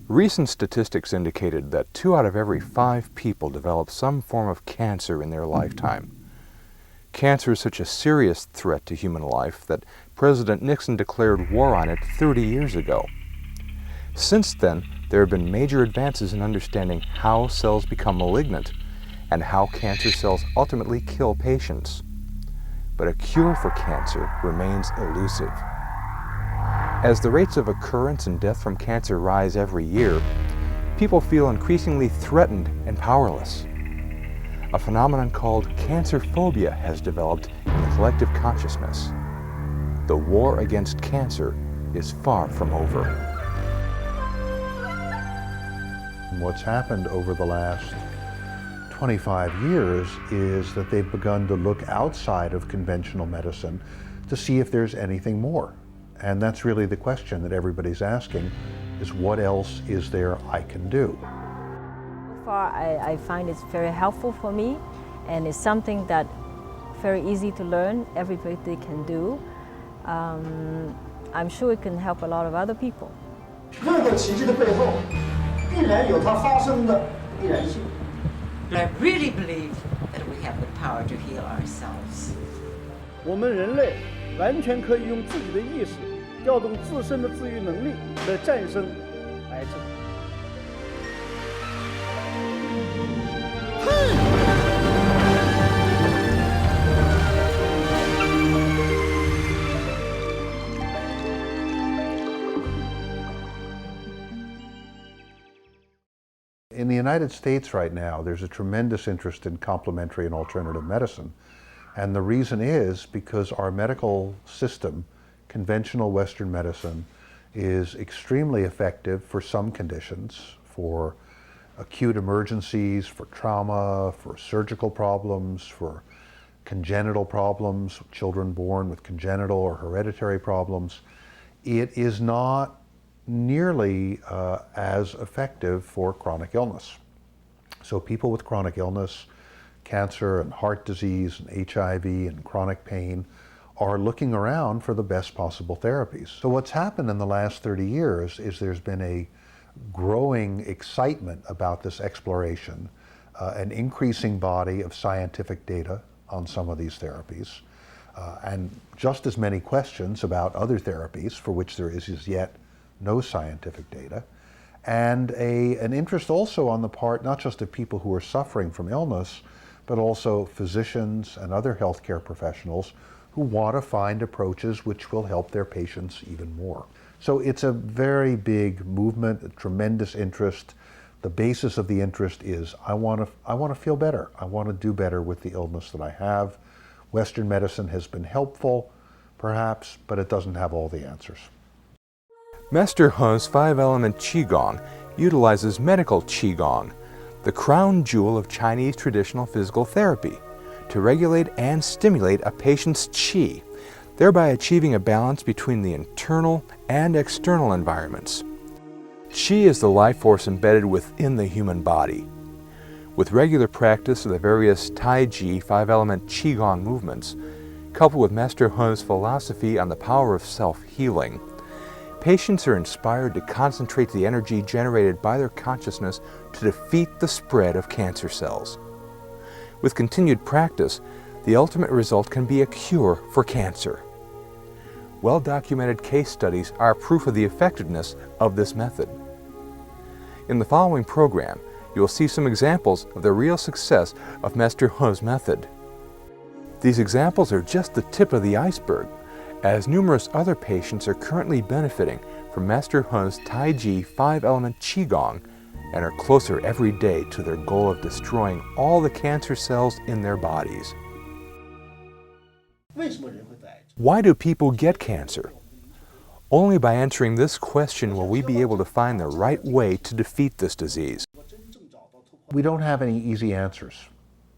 Recent statistics indicated that 2 out of every 5 people develop some form of cancer in their lifetime. Cancer is such a serious threat to human life that President Nixon declared war on it 30 years ago. Since then, there have been major advances in understanding how cells become malignant and how cancer cells ultimately kill patients. But a cure for cancer remains elusive. As the rates of occurrence and death from cancer rise every year, people feel increasingly threatened and powerless. A phenomenon called cancer phobia has developed in the collective consciousness. The war against cancer is far from over. What's happened over the last 25 years is that they've begun to look outside of conventional medicine to see if there's anything more. And that's really the question that everybody's asking, is what else is there I can do? So far, I find it's very helpful for me, and it's something that very easy to learn, everybody can do. I'm sure it can help a lot of other people. 任何奇迹的背后，必然有它发生的必然性。 I really believe that we have the power to heal ourselves. 我们人类完全可以用自己的意识，调动自身的自愈能力来战胜癌症。 In the United States right now, there's a tremendous interest in complementary and alternative medicine. And the reason is because our medical system, conventional Western medicine, is extremely effective for some conditions, for acute emergencies, for trauma, for surgical problems, for congenital problems, children born with congenital or hereditary problems. It is not nearly as effective for chronic illness. So people with chronic illness, cancer and heart disease and HIV and chronic pain are looking around for the best possible therapies. So what's happened in the last 30 years is there's been a growing excitement about this exploration, an increasing body of scientific data on some of these therapies, and just as many questions about other therapies for which there is as yet no scientific data, and an interest also on the part not just of people who are suffering from illness, but also physicians and other healthcare professionals who want to find approaches which will help their patients even more. So it's a very big movement, a tremendous interest. The basis of the interest is I want to feel better. I want to do better with the illness that I have. Western medicine has been helpful, perhaps, but it doesn't have all the answers. Master He's 5-element Qigong utilizes medical Qigong, the crown jewel of Chinese traditional physical therapy, to regulate and stimulate a patient's qi, thereby achieving a balance between the internal and external environments. Qi is the life force embedded within the human body. With regular practice of the various Tai Chi 5-element Qigong movements, coupled with Master He's philosophy on the power of self-healing, patients are inspired to concentrate the energy generated by their consciousness to defeat the spread of cancer cells. With continued practice, the ultimate result can be a cure for cancer. Well-documented case studies are proof of the effectiveness of this method. In the following program, you will see some examples of the real success of Master He's method. These examples are just the tip of the iceberg, as numerous other patients are currently benefiting from Master He's Tai Chi 5-element Qigong and are closer every day to their goal of destroying all the cancer cells in their bodies. 为什么人会得癌症？ Why do people get cancer? Only by answering this question will we be able to find the right way to defeat this disease. We don't have any easy answers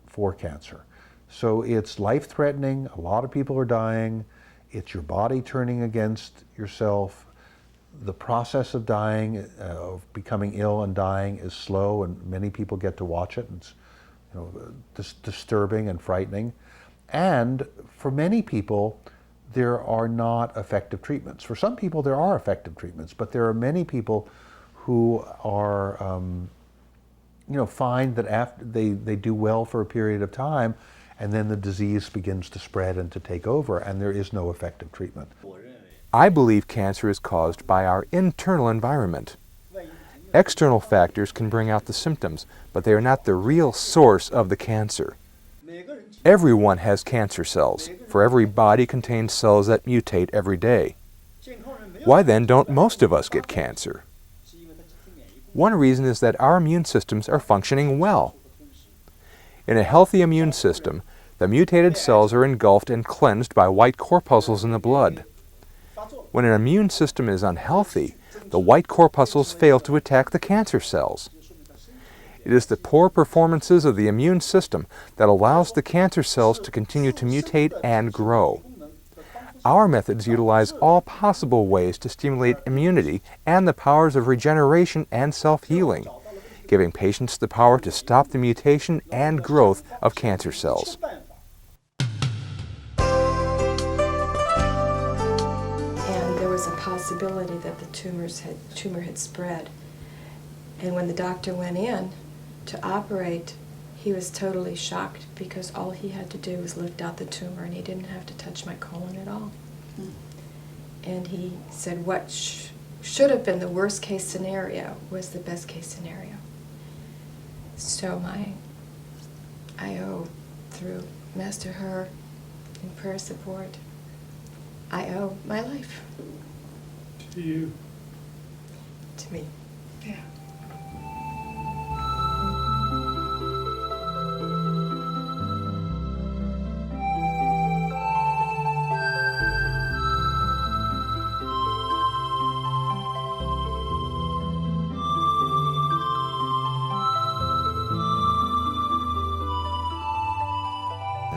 for cancer. So it's life-threatening, a lot of people are dying, it's your body turning against yourself. The process of dying, of becoming ill and dying is slow, and many people get to watch it. It's disturbing and frightening. And for many people, there are not effective treatments. For some people, there are effective treatments, but there are many people who are, find that after they do well for a period of time, and then the disease begins to spread and to take over, and there is no effective treatment. I believe cancer is caused by our internal environment. External factors can bring out the symptoms, but they are not the real source of the cancer. Everyone has cancer cells, for every body contains cells that mutate every day. Why then don't most of us get cancer? One reason is that our immune systems are functioning well. In a healthy immune system, the mutated cells are engulfed and cleansed by white corpuscles in the blood. When an immune system is unhealthy, the white corpuscles fail to attack the cancer cells. It is the poor performances of the immune system that allows the cancer cells to continue to mutate and grow. Our methods utilize all possible ways to stimulate immunity and the powers of regeneration and self-healing, giving patients the power to stop the mutation and growth of cancer cells. And there was a possibility that the tumor had spread. And when the doctor went in to operate, he was totally shocked because all he had to do was lift out the tumor and he didn't have to touch my colon at all. And he said what should have been the worst case scenario was the best case scenario. So I owe, through Master Her and prayer support, I owe my life. To you. To me. Yeah.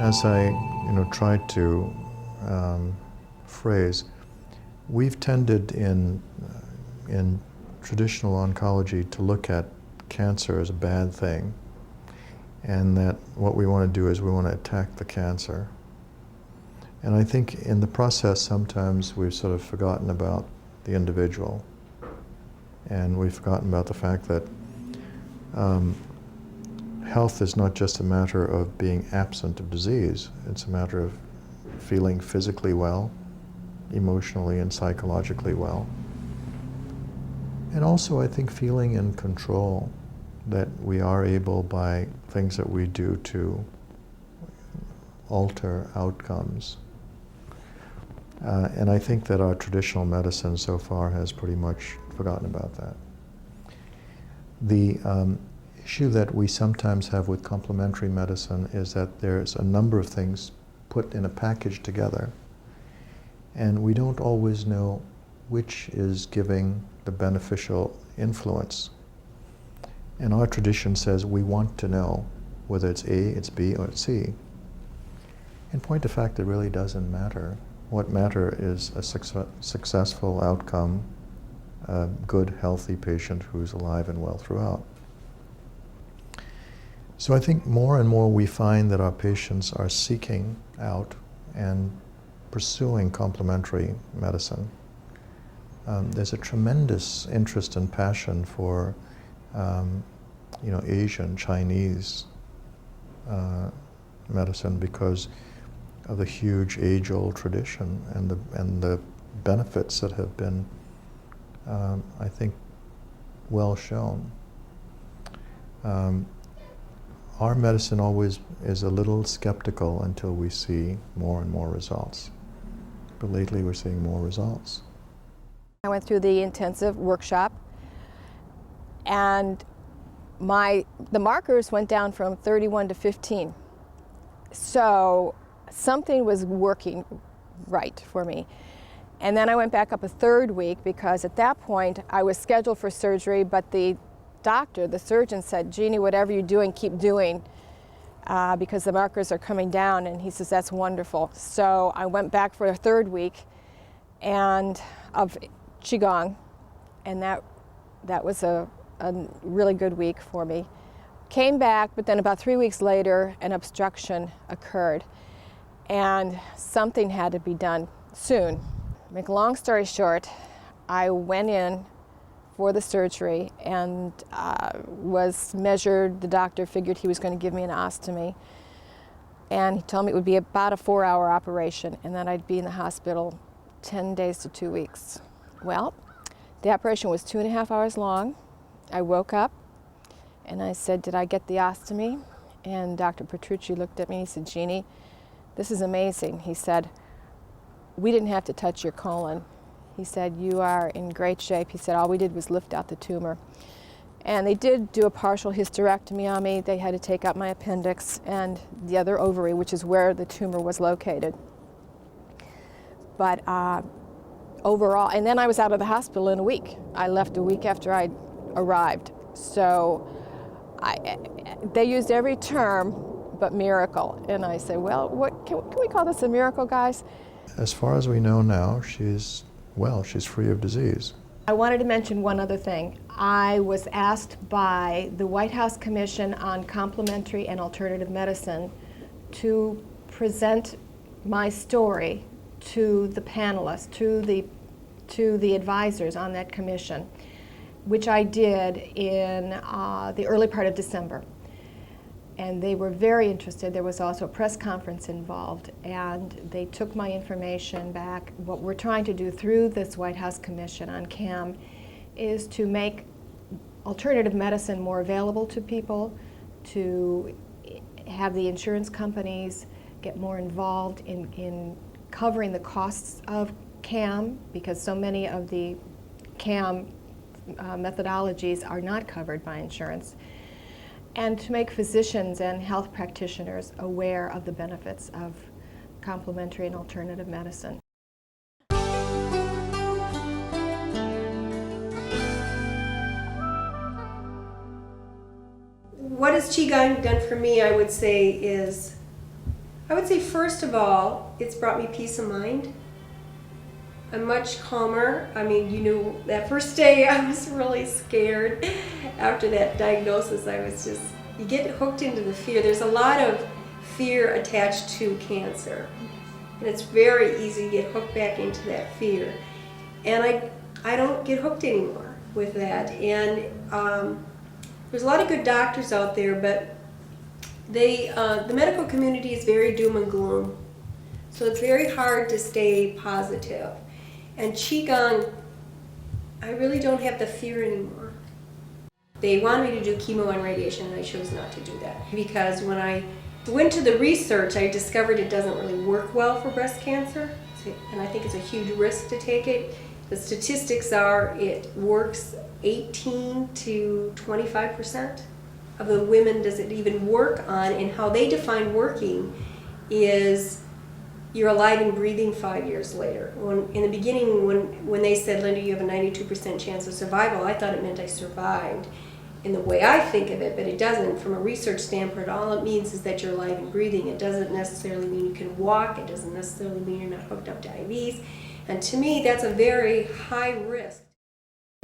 As I tried to phrase, we've tended in traditional oncology to look at cancer as a bad thing, and that what we want to do is we want to attack the cancer. And I think in the process sometimes we've sort of forgotten about the individual, and we've forgotten about the fact that health is not just a matter of being absent of disease. It's a matter of feeling physically well, emotionally and psychologically well. And also, I think, feeling in control, that we are able, by things that we do, to alter outcomes. And I think that our traditional medicine so far has pretty much forgotten about that. The issue that we sometimes have with complementary medicine is that there's a number of things put in a package together, and we don't always know which is giving the beneficial influence. And our tradition says we want to know whether it's A, it's B, or it's C. In point of fact, it really doesn't matter. What matters is a successful outcome, a good, healthy patient who's alive and well throughout. So I think more and more we find that our patients are seeking out and pursuing complementary medicine. There's a tremendous interest and passion for Asian, Chinese medicine because of the huge age-old tradition and the benefits that have been, I think, well shown. Our medicine always is a little skeptical until we see more and more results. But lately we're seeing more results. I went through the intensive workshop, and the markers went down from 31 to 15. So something was working right for me. And then I went back up a third week because at that point I was scheduled for surgery, but the doctor, the surgeon, said, "Jeannie, whatever you're doing, keep doing because the markers are coming down." And he says, "That's wonderful." So I went back for a third week and of Qigong, and that was a really good week for me. Came back, but then about 3 weeks later, an obstruction occurred, and something had to be done soon. Make a long story short, I went in before the surgery and was measured. The doctor figured he was going to give me an ostomy. And he told me it would be about a 4-hour operation and that I'd be in the hospital 10 days to 2 weeks. Well, the operation was 2.5 hours long. I woke up and I said, did I get the ostomy? And Dr. Petrucci looked at me and he said, Jeannie, this is amazing. He said, we didn't have to touch your colon. He said, you are in great shape. He said, all we did was lift out the tumor. And they did do a partial hysterectomy on me. They had to take out my appendix and the other ovary, which is where the tumor was located. But overall, and then I was out of the hospital in a week. I left a week after I arrived. So they used every term but miracle. And I said, well, what can we call this a miracle, guys? As far as we know now, she's well, she's free of disease. I wanted to mention one other thing. I was asked by the White House Commission on Complementary and Alternative Medicine to present my story to the panelists, to the advisors on that commission, which I did in the early part of December. And they were very interested. There was also a press conference involved, and they took my information back. What we're trying to do through this White House Commission on CAM is to make alternative medicine more available to people, to have the insurance companies get more involved in covering the costs of CAM, because so many of the CAM methodologies are not covered by insurance, and to make physicians and health practitioners aware of the benefits of complementary and alternative medicine. What has Qigong done for me, I would say first of all, it's brought me peace of mind. I'm much calmer. I mean, you know, that first day I was really scared. After that diagnosis, I was just, you get hooked into the fear. There's a lot of fear attached to cancer. And it's very easy to get hooked back into that fear. And I don't get hooked anymore with that. And there's a lot of good doctors out there, but the medical community is very doom and gloom. So it's very hard to stay positive. And Qigong, I really don't have the fear anymore. They wanted me to do chemo and radiation, and I chose not to do that. Because when I went to the research, I discovered it doesn't really work well for breast cancer. And I think it's a huge risk to take it. The statistics are it works 18 to 25% of the women does it even work on, and how they define working is you're alive and breathing 5 years later. In the beginning, when they said, Linda, you have a 92% chance of survival, I thought it meant I survived in the way I think of it, but it doesn't. From a research standpoint, all it means is that you're alive and breathing. It doesn't necessarily mean you can walk. It doesn't necessarily mean you're not hooked up to IVs. And to me, that's a very high risk.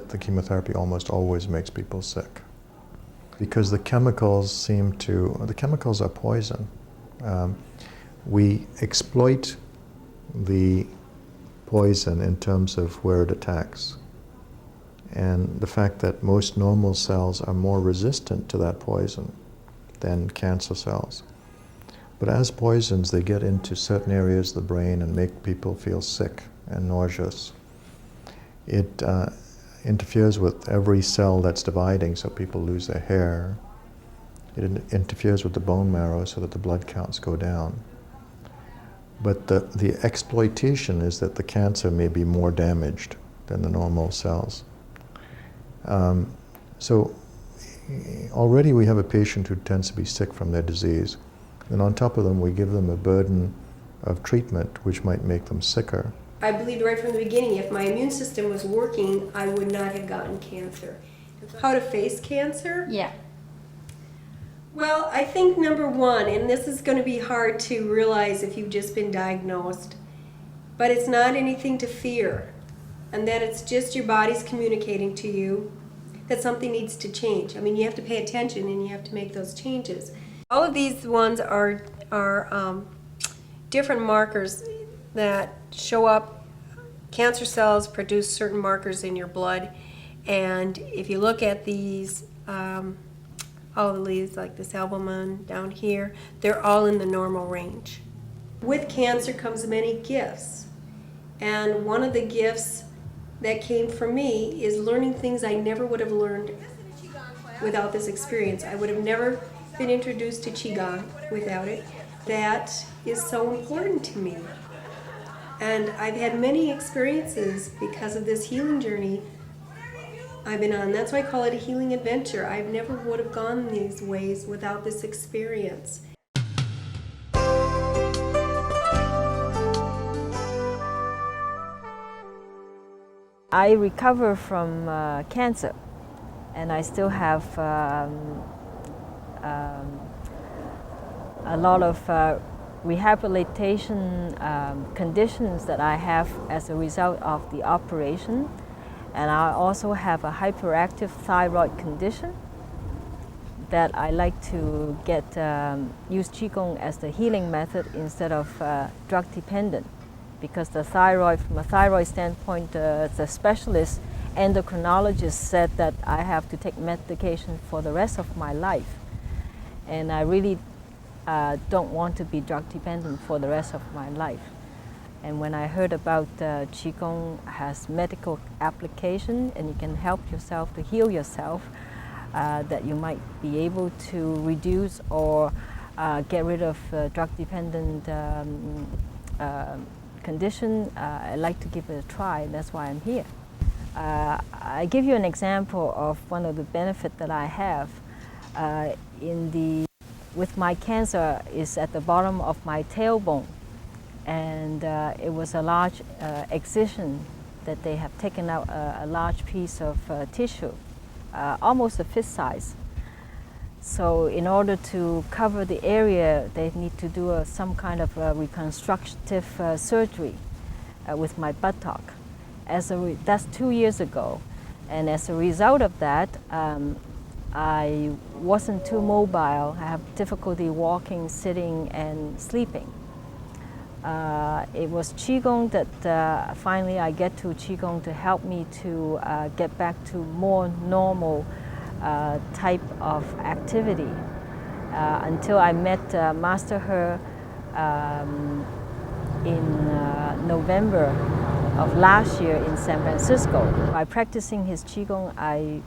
The chemotherapy almost always makes people sick because the chemicals are poison. We exploit the poison in terms of where it attacks. And the fact that most normal cells are more resistant to that poison than cancer cells. But as poisons, they get into certain areas of the brain and make people feel sick and nauseous. It interferes with every cell that's dividing, so people lose their hair. It interferes with the bone marrow so that the blood counts go down. But the exploitation is that the cancer may be more damaged than the normal cells. So already we have a patient who tends to be sick from their disease. And on top of them, we give them a burden of treatment which might make them sicker. I believed right from the beginning if my immune system was working, I would not have gotten cancer. How to face cancer? Yeah. Well, I think number one, and this is going to be hard to realize if you've just been diagnosed, but it's not anything to fear, and that it's just your body's communicating to you that something needs to change. I mean, you have to pay attention and you have to make those changes. All of these ones are different markers that show up. Cancer cells produce certain markers in your blood, And if you look at these, all the leaves like this albumen down here, they're all in the normal range. With cancer comes many gifts. And one of the gifts that came from me is learning things I never would have learned without this experience. I would have never been introduced to Qigong without it. That is so important to me. And I've had many experiences because of this healing journey I've been on. That's why I call it a healing adventure. I never would have gone these ways without this experience. I recovered from cancer, and I still have a lot of rehabilitation conditions that I have as a result of the operation. And I also have a hyperactive thyroid condition that I like to use Qigong as the healing method instead of drug dependent. Because the thyroid, from a thyroid standpoint, the specialist endocrinologist said that I have to take medication for the rest of my life. And I really don't want to be drug dependent for the rest of my life. And when I heard about Qigong has medical application and you can help yourself to heal yourself, that you might be able to reduce or get rid of drug dependent condition, I'd like to give it a try. That's why I'm here. I give you an example of one of the benefits that I have with my cancer is at the bottom of my tailbone, and it was a large excision that they have taken out a large piece of tissue, almost a fist size. So in order to cover the area, they need to do some kind of reconstructive surgery with my buttock. That's 2 years ago. And as a result of that, I wasn't too mobile. I have difficulty walking, sitting, and sleeping. It was Qigong that finally I get to Qigong to help me to get back to more normal type of activity until I met Master He in November of last year in San Francisco. By practicing his Qigong, I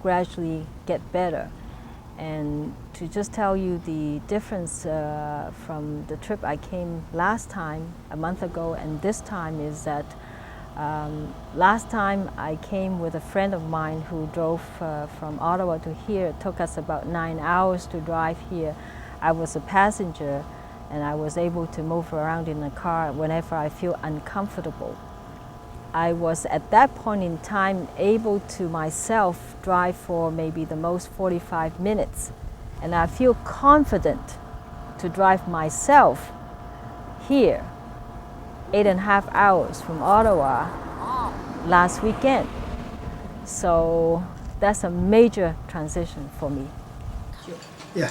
gradually get better. And to just tell you the difference from the trip I came last time, a month ago, and this time is that last time I came with a friend of mine who drove from Ottawa to here. It took us about 9 hours to drive here. I was a passenger and I was able to move around in the car whenever I feel uncomfortable. I was at that point in time able to myself drive for maybe the most 45 minutes. And I feel confident to drive myself here 8.5 hours from Ottawa last weekend. So that's a major transition for me. Yeah.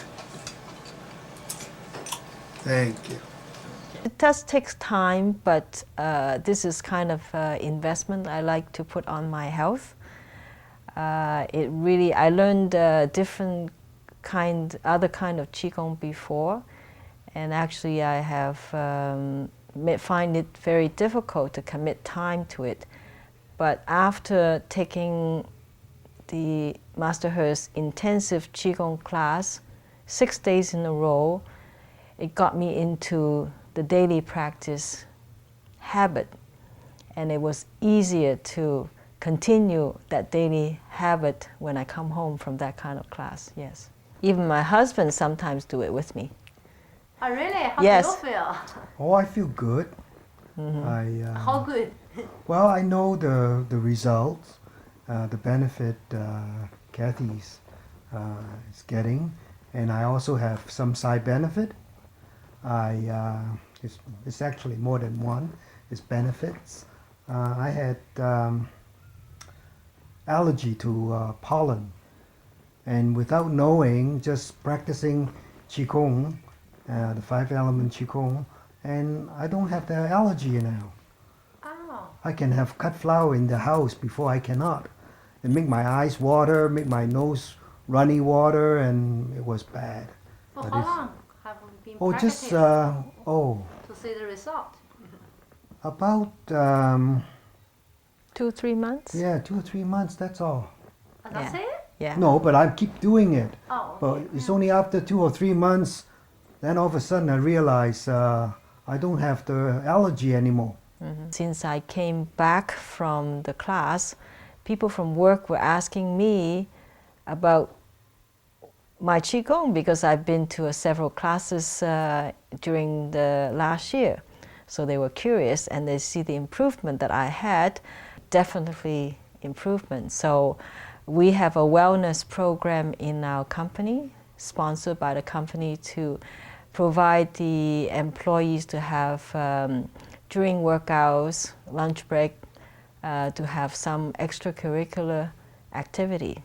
Thank you. It does take time, but this is kind of investment I like to put on my health. I learned other kind of Qigong before, and actually I have find it very difficult to commit time to it. But after taking the Master He's intensive Qigong class, 6 days in a row, it got me into the daily practice habit. And it was easier to continue that daily habit when I come home from that kind of class, yes. Even my husband sometimes do it with me. Oh, really? How Yes. do you feel? Oh, I feel good. How good? Well, I know the results, the benefit Kathy's is getting, and I also have some side benefit. It's actually more than one. It's benefits. I had allergy to pollen, and without knowing, just practicing Qigong, the 5-element Qigong, and I don't have the allergy now. Oh. I can have cut flower in the house before I cannot. It make my eyes water, make my nose runny water, and it was bad. For But how it's- long have you been Oh, practicing just to see the result? about 2-3 months. yeah, 2 or 3 months. That's all. That's it? Yeah. No, but I keep doing it. Oh, But okay. it's only after 2 or 3 months, then all of a sudden I realize I don't have the allergy anymore. Since I came back from the class, people from work were asking me about my Qigong because I've been to several classes during the last year. So they were curious and they see the improvement that I had, definitely improvement. So we have a wellness program in our company, sponsored by the company, to provide the employees to have, during workouts, lunch break, to have some extracurricular activity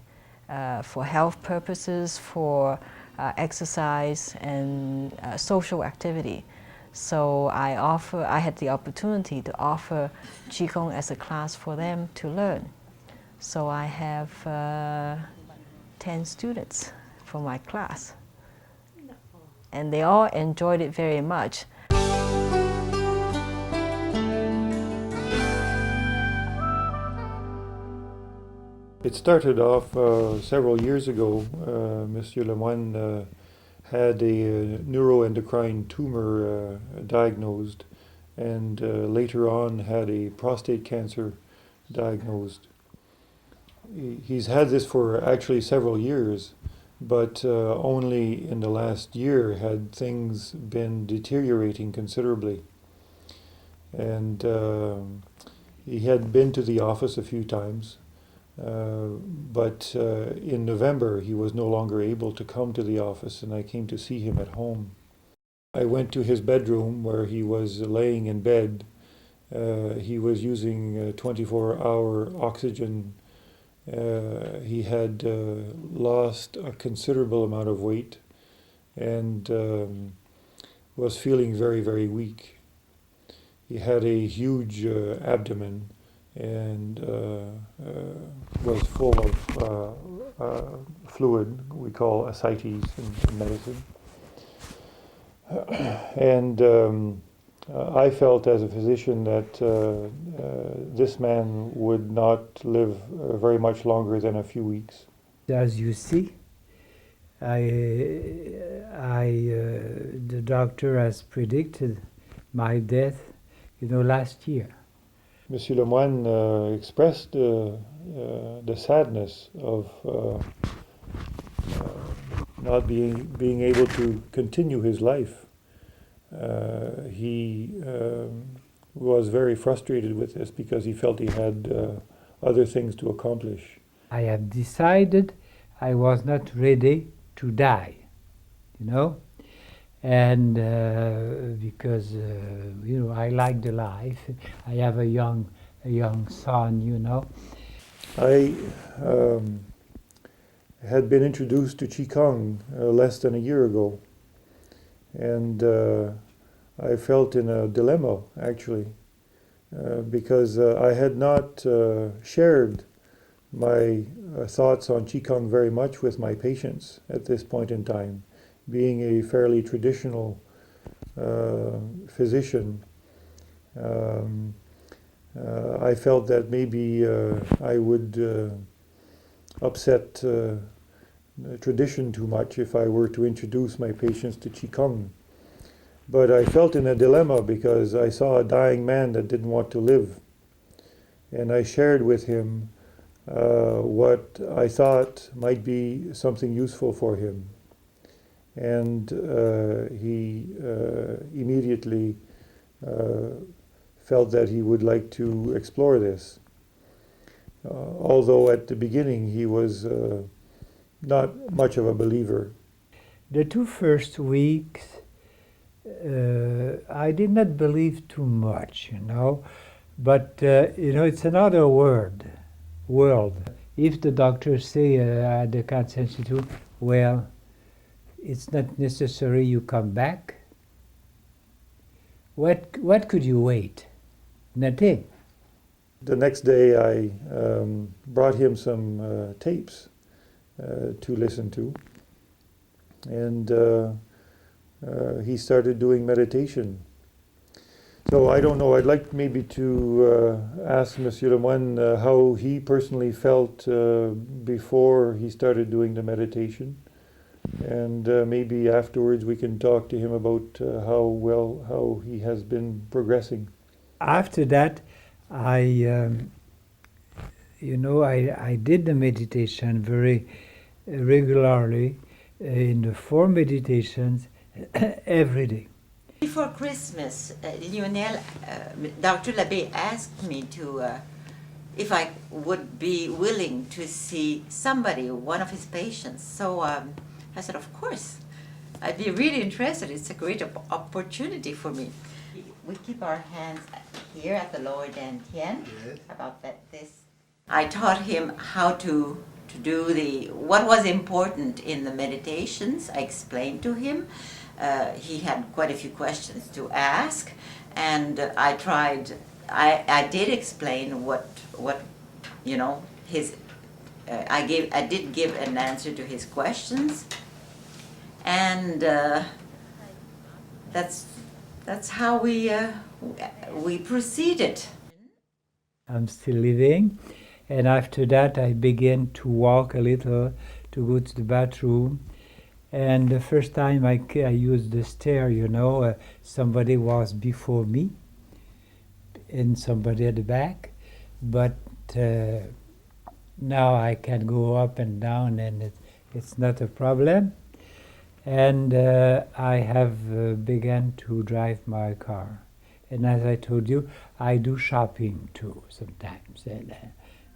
for health purposes, for exercise and social activity. So I had the opportunity to offer Qigong as a class for them to learn. So I have 10 students for my class. And they all enjoyed it very much. It started off several years ago. Monsieur Lemoine had a neuroendocrine tumor diagnosed, and later on had a prostate cancer diagnosed. He's had this for actually several years, but only in the last year had things been deteriorating considerably. And he had been to the office a few times, but in November he was no longer able to come to the office, and I came to see him at home. I went to his bedroom where he was laying in bed. He was using 24-hour oxygen. He had lost a considerable amount of weight and was feeling very, very weak. He had a huge abdomen and was full of fluid, we call ascites in medicine. And I felt as a physician that this man would not live very much longer than a few weeks. As you see, the doctor has predicted my death, last year. Monsieur Lemoine expressed the sadness of not being able to continue his life. He was very frustrated with this because he felt he had other things to accomplish. I have decided I was not ready to die, and because I like the life. I have a young son, I had been introduced to Qigong less than a year ago, and I felt in a dilemma, actually, because I had not shared my thoughts on Qigong very much with my patients at this point in time. Being a fairly traditional physician, I felt that maybe I would upset tradition too much if I were to introduce my patients to Qigong. But I felt in a dilemma because I saw a dying man that didn't want to live. And I shared with him what I thought might be something useful for him. And he immediately felt that he would like to explore this. Although at the beginning he was not much of a believer. The 2 first weeks, I did not believe too much, but it's another world. If the doctors say at the Cancer Institute, well, it's not necessary you come back, what could you wait? Nothing. The next day I brought him some tapes to listen to, and he started doing meditation. So I don't know, I'd like maybe to ask Monsieur Lemoine how he personally felt before he started doing the meditation, and maybe afterwards we can talk to him about how he has been progressing. After that, I did the meditation very regularly in the 4 meditations every day. Before Christmas, Dr. Labbé asked me if I would be willing to see somebody, one of his patients. So I said, of course, I'd be really interested. It's a great opportunity for me. We keep our hands here at the lower dantian, about this. I taught him how to do what was important in the meditations. I explained to him. He had quite a few questions to ask, and I did explain what his. I did give an answer to his questions, and that's how we proceeded. I'm still living, and after that I began to walk a little, to go to the bathroom. And the first time I used the stair, somebody was before me and somebody at the back. But now I can go up and down, and it's not a problem. And I have begun to drive my car. And as I told you, I do shopping too sometimes. And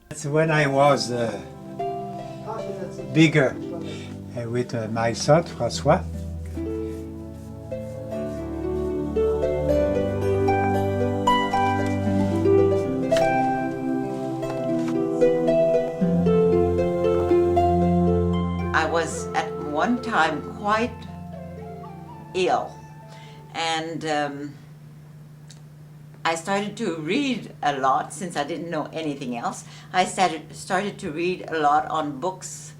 that's when I was bigger. With my son, François. I was at one time quite ill, and I started to read a lot since I didn't know anything else. I started to read a lot on books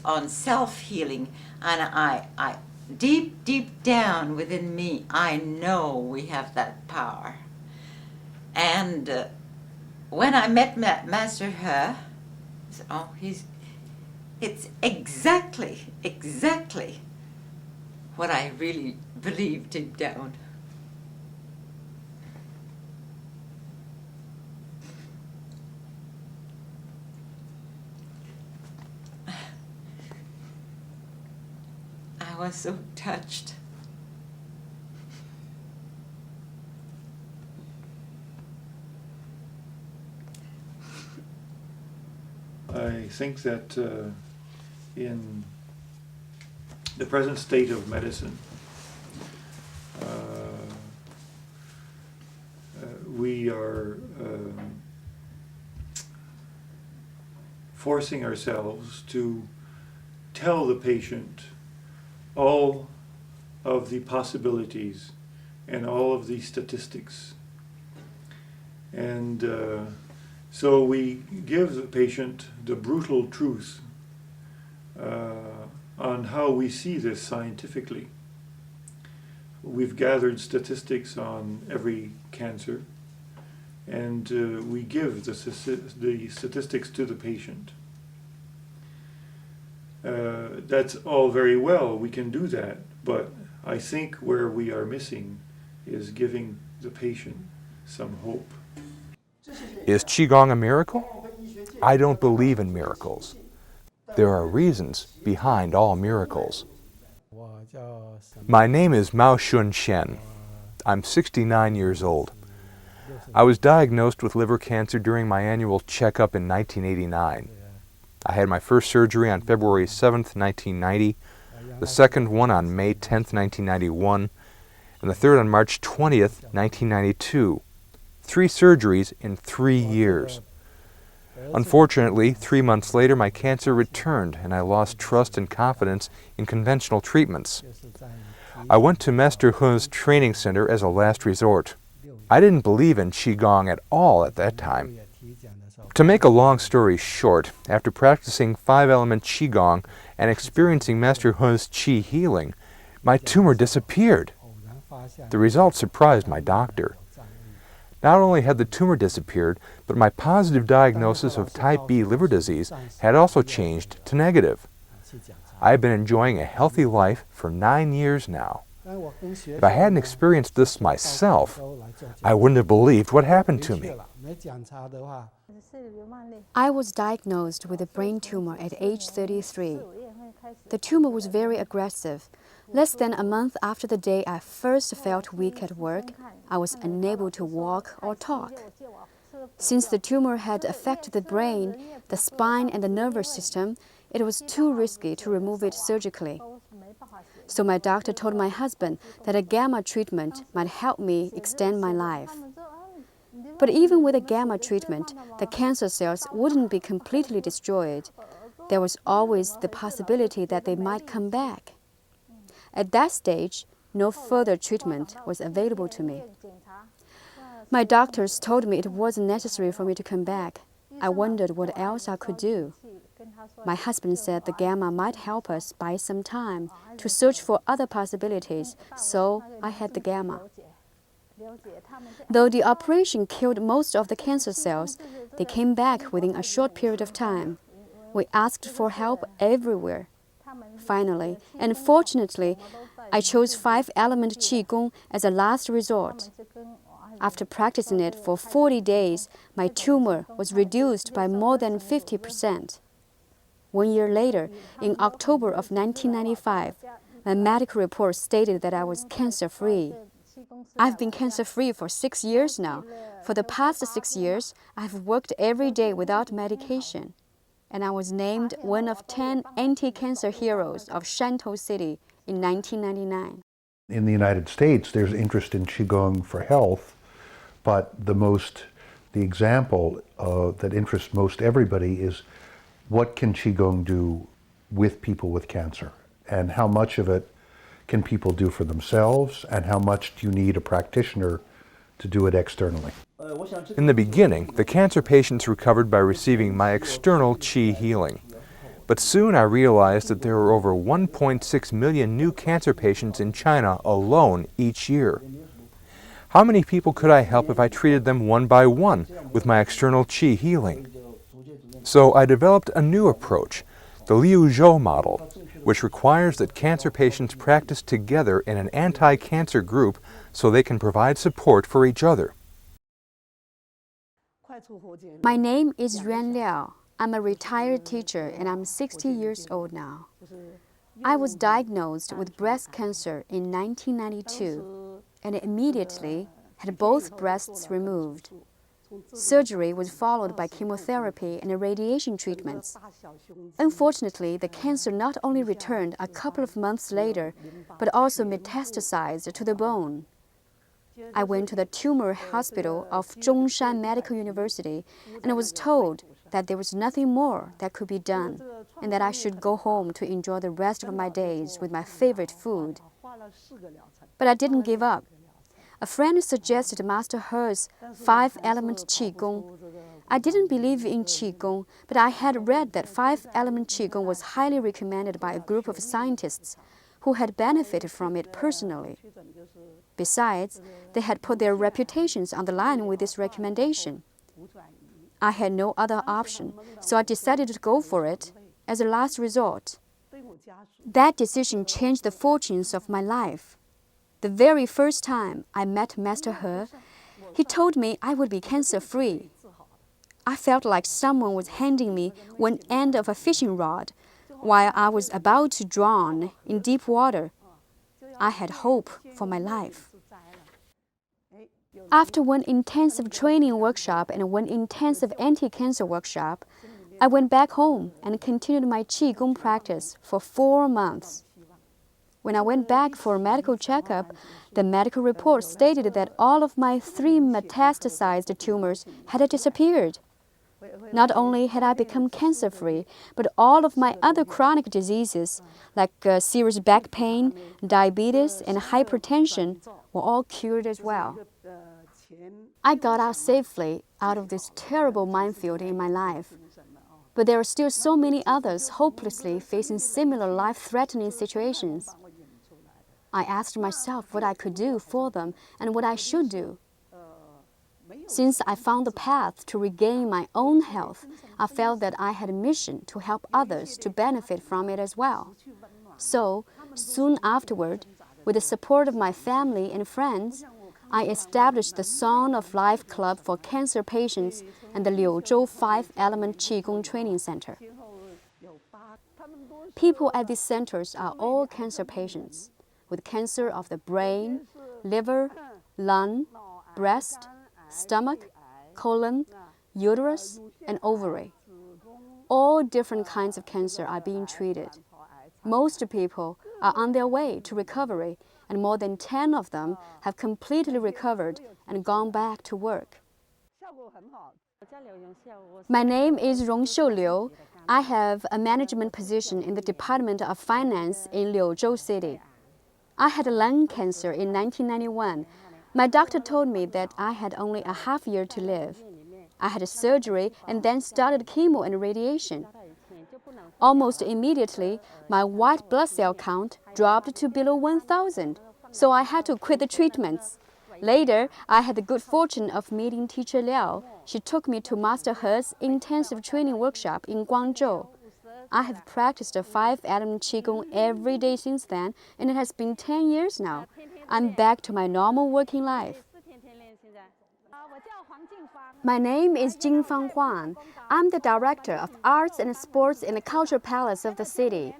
on self-healing, and I deep down within me, I know we have that power. And when I met Master He, I said, oh, it's exactly what I really believe deep down. I was so touched. I think that in the present state of medicine, we are forcing ourselves to tell the patient all of the possibilities and all of the statistics. And so we give the patient the brutal truth on how we see this scientifically. We've gathered statistics on every cancer, and we give the statistics to the patient. That's all very well, we can do that, but I think where we are missing is giving the patient some hope. Is Qigong a miracle? I don't believe in miracles. There are reasons behind all miracles. My name is Mao Shun Shen. I'm 69 years old. I was diagnosed with liver cancer during my annual checkup in 1989. I had my first surgery on February 7th, 1990, the second one on May 10th, 1991, and the third on March 20th, 1992. 3 surgeries in 3 years. Unfortunately, 3 months later, my cancer returned, and I lost trust and confidence in conventional treatments. I went to Master He's training center as a last resort. I didn't believe in Qigong at all at that time. To make a long story short, after practicing 5-element Qigong and experiencing Master He's Qi healing, my tumor disappeared. The result surprised my doctor. Not only had the tumor disappeared, but my positive diagnosis of type B liver disease had also changed to negative. I have been enjoying a healthy life for 9 years now. If I hadn't experienced this myself, I wouldn't have believed what happened to me. I was diagnosed with a brain tumor at age 33. The tumor was very aggressive. Less than a month after the day I first felt weak at work, I was unable to walk or talk. Since the tumor had affected the brain, the spine, and the nervous system, it was too risky to remove it surgically. So my doctor told my husband that a gamma treatment might help me extend my life. But even with a gamma treatment, the cancer cells wouldn't be completely destroyed. There was always the possibility that they might come back. At that stage, no further treatment was available to me. My doctors told me it wasn't necessary for me to come back. I wondered what else I could do. My husband said the gamma might help us buy some time to search for other possibilities, so I had the gamma. Though the operation killed most of the cancer cells, they came back within a short period of time. We asked for help everywhere. Finally, and fortunately, I chose 5-element Qigong as a last resort. After practicing it for 40 days, my tumor was reduced by more than 50%. 1 year later, in October of 1995, my medical report stated that I was cancer-free. I've been cancer-free for 6 years now. For the past 6 years, I've worked every day without medication. And I was named one of 10 anti-cancer heroes of Shantou City in 1999. In the United States, there's interest in Qigong for health, but the example that interests most everybody is what can Qigong do with people with cancer, and how much of it can people do for themselves, and how much do you need a practitioner to do it externally? In the beginning, the cancer patients recovered by receiving my external Qi healing. But soon I realized that there were over 1.6 million new cancer patients in China alone each year. How many people could I help if I treated them one by one with my external Qi healing? So I developed a new approach, the Liu Zhou model, which requires that cancer patients practice together in an anti-cancer group so they can provide support for each other. My name is Yuan Liao. I'm a retired teacher and I'm 60 years old now. I was diagnosed with breast cancer in 1992 and immediately had both breasts removed. Surgery was followed by chemotherapy and radiation treatments. Unfortunately, the cancer not only returned a couple of months later, but also metastasized to the bone. I went to the tumor hospital of Zhongshan Medical University and was told that there was nothing more that could be done and that I should go home to enjoy the rest of my days with my favorite food. But I didn't give up. A friend suggested Master He's 5-element Qigong. I didn't believe in Qigong, but I had read that 5-element Qigong was highly recommended by a group of scientists who had benefited from it personally. Besides, they had put their reputations on the line with this recommendation. I had no other option, so I decided to go for it as a last resort. That decision changed the fortunes of my life. The very first time I met Master He, he told me I would be cancer-free. I felt like someone was handing me one end of a fishing rod while I was about to drown in deep water. I had hope for my life. After one intensive training workshop and one intensive anti-cancer workshop, I went back home and continued my Qigong practice for 4 months. When I went back for a medical checkup, the medical report stated that all of my 3 metastasized tumors had disappeared. Not only had I become cancer-free, but all of my other chronic diseases, like serious back pain, diabetes, and hypertension, were all cured as well. I got out safely out of this terrible minefield in my life. But there are still so many others hopelessly facing similar life-threatening situations. I asked myself what I could do for them and what I should do. Since I found the path to regain my own health, I felt that I had a mission to help others to benefit from it as well. So, soon afterward, with the support of my family and friends, I established the Song of Life Club for cancer patients and the Liuzhou 5-Element Qigong Training Center. People at these centers are all cancer patients with cancer of the brain, liver, lung, breast, stomach, colon, uterus, and ovary. All different kinds of cancer are being treated. Most people are on their way to recovery, and more than 10 of them have completely recovered and gone back to work. My name is Rongxiu Liu. I have a management position in the Department of Finance in Liuzhou City. I had lung cancer in 1991. My doctor told me that I had only a half year to live. I had surgery and then started chemo and radiation. Almost immediately, my white blood cell count dropped to below 1,000, so I had to quit the treatments. Later, I had the good fortune of meeting teacher Liao. She took me to Master He's intensive training workshop in Guangzhou. I have practiced a 5-element Qigong every day since then, and it has been 10 years now. I'm back to my normal working life. My name is Jingfang Huang. I'm the Director of Arts and Sports in the Culture Palace of the city.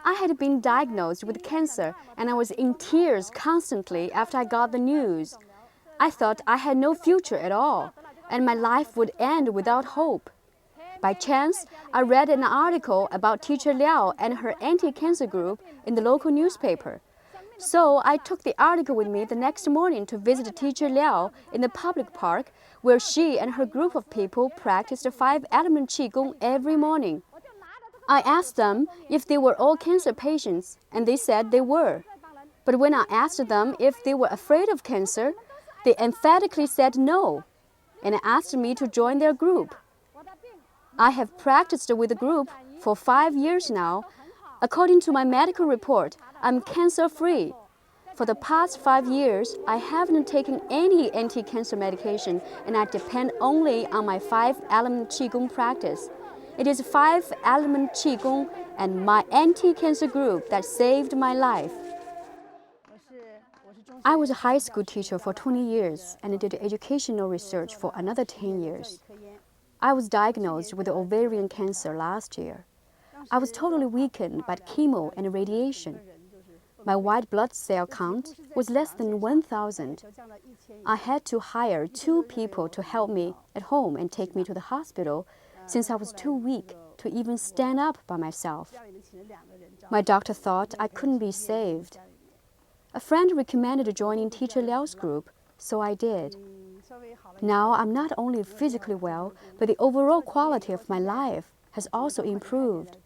I had been diagnosed with cancer, and I was in tears constantly after I got the news. I thought I had no future at all, and my life would end without hope. By chance, I read an article about Teacher Liao and her anti-cancer group in the local newspaper. So I took the article with me the next morning to visit Teacher Liao in the public park, where she and her group of people practiced 5-element Qigong every morning. I asked them if they were all cancer patients, and they said they were. But when I asked them if they were afraid of cancer, they emphatically said no, and asked me to join their group. I have practiced with the group for 5 years now. According to my medical report, I'm cancer-free. For the past 5 years, I haven't taken any anti-cancer medication, and I depend only on my 5-element Qigong practice. It is 5-element Qigong and my anti-cancer group that saved my life. I was a high school teacher for 20 years and did educational research for another 10 years. I was diagnosed with ovarian cancer last year. I was totally weakened by chemo and radiation. My white blood cell count was less than 1,000. I had to hire 2 people to help me at home and take me to the hospital, since I was too weak to even stand up by myself. My doctor thought I couldn't be saved. A friend recommended joining Teacher Liao's group, so I did. Now I'm not only physically well, but the overall quality of my life has also improved.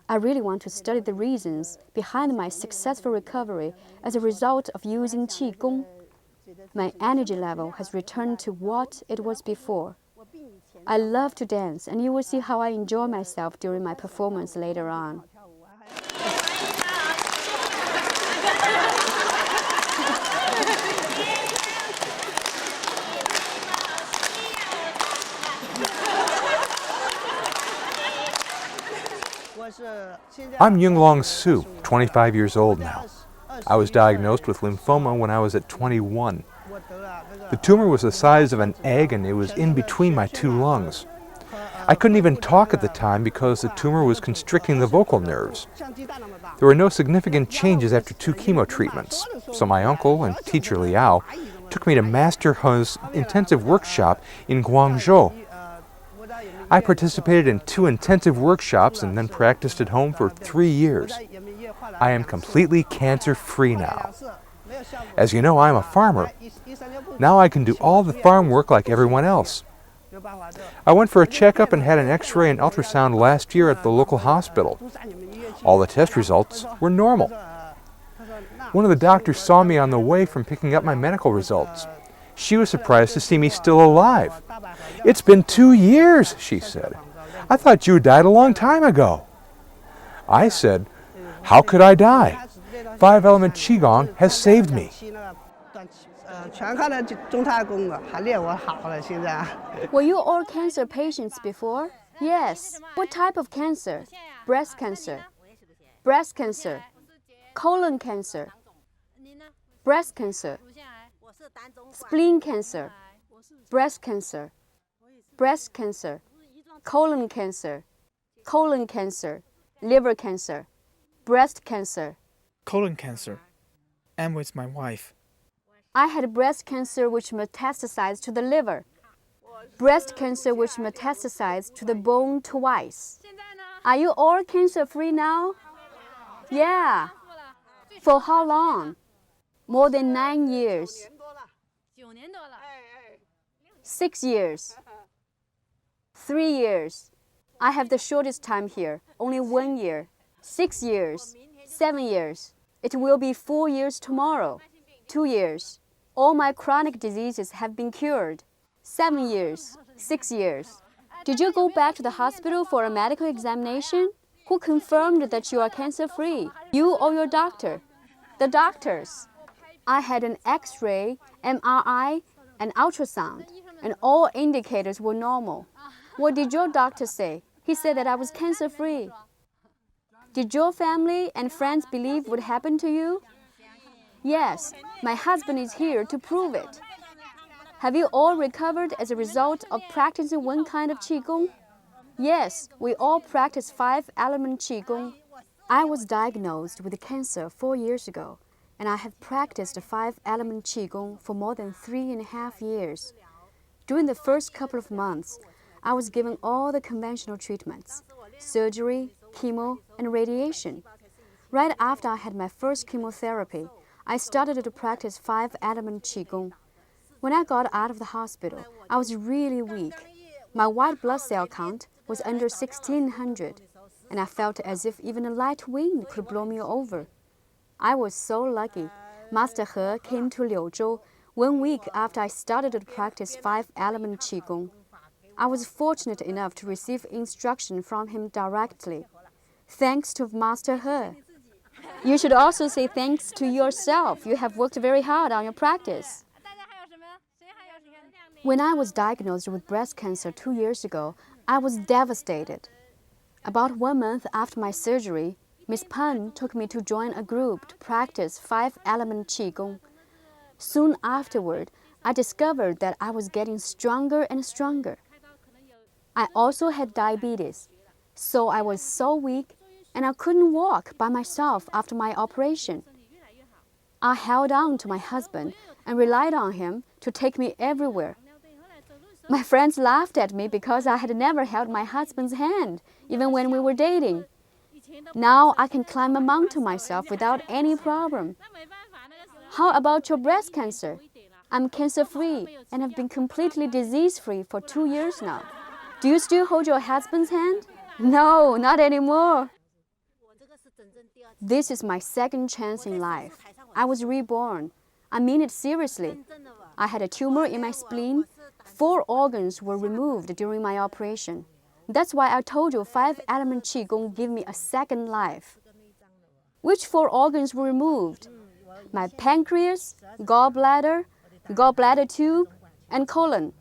I really want to study the reasons behind my successful recovery as a result of using Qigong. My energy level has returned to what it was before. I love to dance, and you will see how I enjoy myself during my performance later on. I'm Yunglong Su, 25 years old now. I was diagnosed with lymphoma when I was at 21. The tumor was the size of an egg, and it was in between my 2 lungs. I couldn't even talk at the time because the tumor was constricting the vocal nerves. There were no significant changes after 2 chemo treatments, so my uncle and teacher Liao took me to Master He's intensive workshop in Guangzhou. I participated in 2 intensive workshops and then practiced at home for 3 years. I am completely cancer-free now. As you know, I'm a farmer. Now I can do all the farm work like everyone else. I went for a checkup and had an X-ray and ultrasound last year at the local hospital. All the test results were normal. One of the doctors saw me on the way from picking up my medical results. She was surprised to see me still alive. "It's been 2 years," she said. "I thought you died a long time ago." I said, "How could I die? 5-element Qigong has saved me." Were you all cancer patients before? Yes. What type of cancer? Breast cancer. Breast cancer. Colon cancer. Breast cancer. Spleen cancer. Breast cancer. Breast cancer. Colon cancer. Colon cancer. Liver cancer. Breast cancer. Colon cancer. I'm with my wife. I had breast cancer which metastasized to the liver. Breast cancer which metastasized to the bone twice. Are you all cancer-free now? Yeah. For how long? More than 9 years. 6 years. 3 years. I have the shortest time here, only 1 year. 6 years. 7 years. It will be 4 years tomorrow. 2 years. All my chronic diseases have been cured. 7 years. 6 years. Did you go back to the hospital for a medical examination? Who confirmed that you are cancer-free? You or your doctor? The doctors. I had an X-ray, MRI, and ultrasound, and all indicators were normal. What did your doctor say? He said that I was cancer-free. Did your family and friends believe what happened to you? Yes, my husband is here to prove it. Have you all recovered as a result of practicing one kind of Qigong? Yes, we all practice 5-element Qigong. I was diagnosed with cancer 4 years ago, and I have practiced 5-element Qigong for more than 3.5 years. During the first couple of months, I was given all the conventional treatments, surgery, chemo, and radiation. Right after I had my first chemotherapy, I started to practice 5-element Qigong. When I got out of the hospital, I was really weak. My white blood cell count was under 1600, and I felt as if even a light wind could blow me over. I was so lucky. Master He came to Liuzhou 1 week after I started to practice 5-element Qigong. I was fortunate enough to receive instruction from him directly. Thanks to Master He. You should also say thanks to yourself. You have worked very hard on your practice. When I was diagnosed with breast cancer 2 years ago, I was devastated. About 1 month after my surgery, Miss Pan took me to join a group to practice 5-element Qigong. Soon afterward, I discovered that I was getting stronger and stronger. I also had diabetes, so I was so weak and I couldn't walk by myself after my operation. I held on to my husband and relied on him to take me everywhere. My friends laughed at me because I had never held my husband's hand, even when we were dating. Now I can climb a mountain myself without any problem. How about your breast cancer? I'm cancer-free and have been completely disease-free for 2 years now. Do you still hold your husband's hand? No, not anymore. This is my second chance in life. I was reborn. I mean it seriously. I had a tumor in my spleen. 4 organs were removed during my operation. That's why I told you 5-element Qigong give me a second life. Which 4 organs were removed? My pancreas, gallbladder, gallbladder tube, and colon.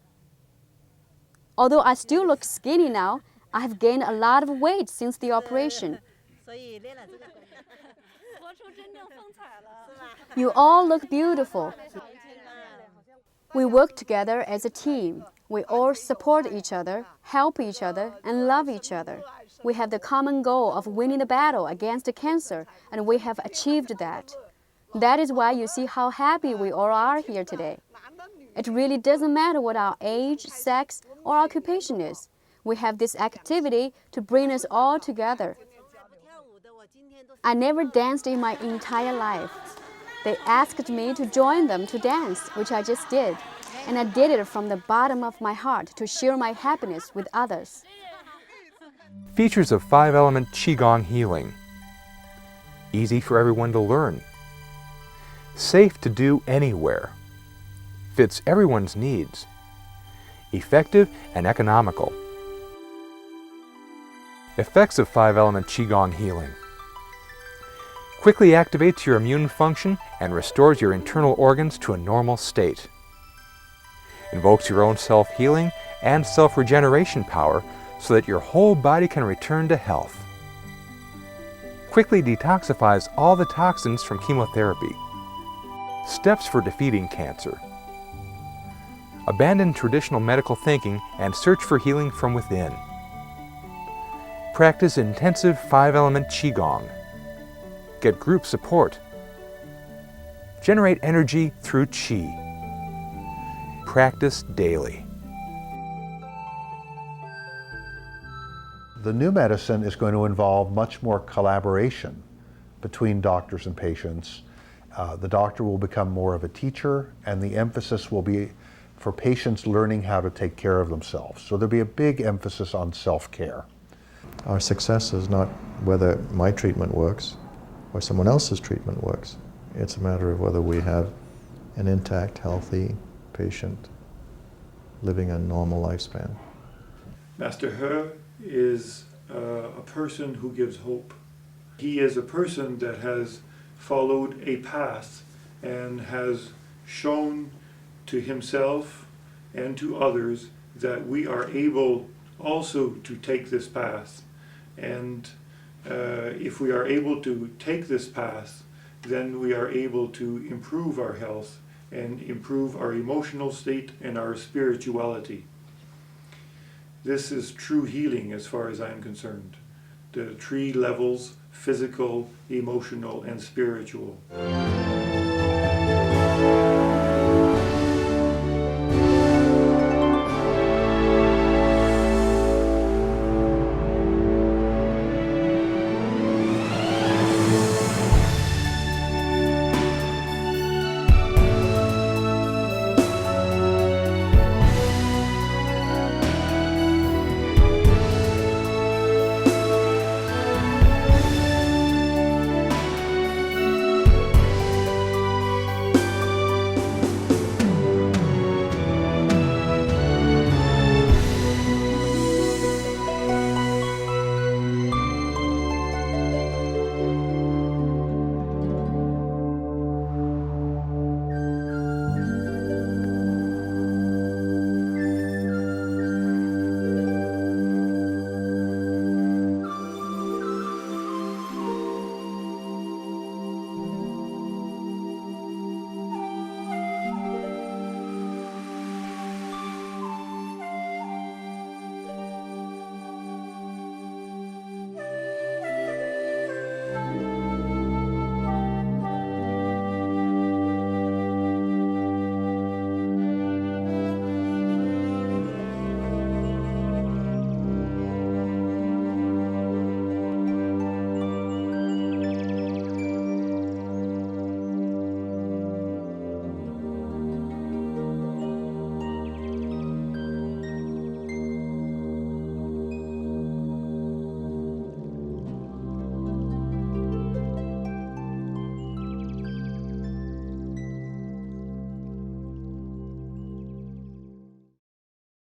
Although I still look skinny now, I have gained a lot of weight since the operation. You all look beautiful. We work together as a team. We all support each other, help each other, and love each other. We have the common goal of winning the battle against cancer, and we have achieved that. That is why you see how happy we all are here today. It really doesn't matter what our age, sex, or occupation is. We have this activity to bring us all together. I never danced in my entire life. They asked me to join them to dance, which I just did. And I did it from the bottom of my heart to share my happiness with others. Features of 5-element Qigong healing. Easy for everyone to learn. Safe to do anywhere. fits everyone's needs, effective and economical. Effects of 5-element Qigong healing. Quickly activates your immune function and restores your internal organs to a normal state. Invokes your own self-healing and self-regeneration power so that your whole body can return to health. Quickly detoxifies all the toxins from chemotherapy. Steps for defeating cancer. Abandon traditional medical thinking and search for healing from within. Practice intensive 5-element Qigong. Get group support. Generate energy through Qi. Practice daily. The new medicine is going to involve much more collaboration between doctors and patients. The doctor will become more of a teacher, and the emphasis will be for patients learning how to take care of themselves. So there'll be a big emphasis on self-care. Our success is not whether my treatment works or someone else's treatment works. It's a matter of whether we have an intact, healthy patient living a normal lifespan. Master He is a person who gives hope. He is a person that has followed a path and has shown to himself and to others that we are able also to take this path. And if we are able to take this path, then we are able to improve our health and improve our emotional state and our spirituality. This is true healing as far as I'm concerned. The 3 levels: physical, emotional, and spiritual.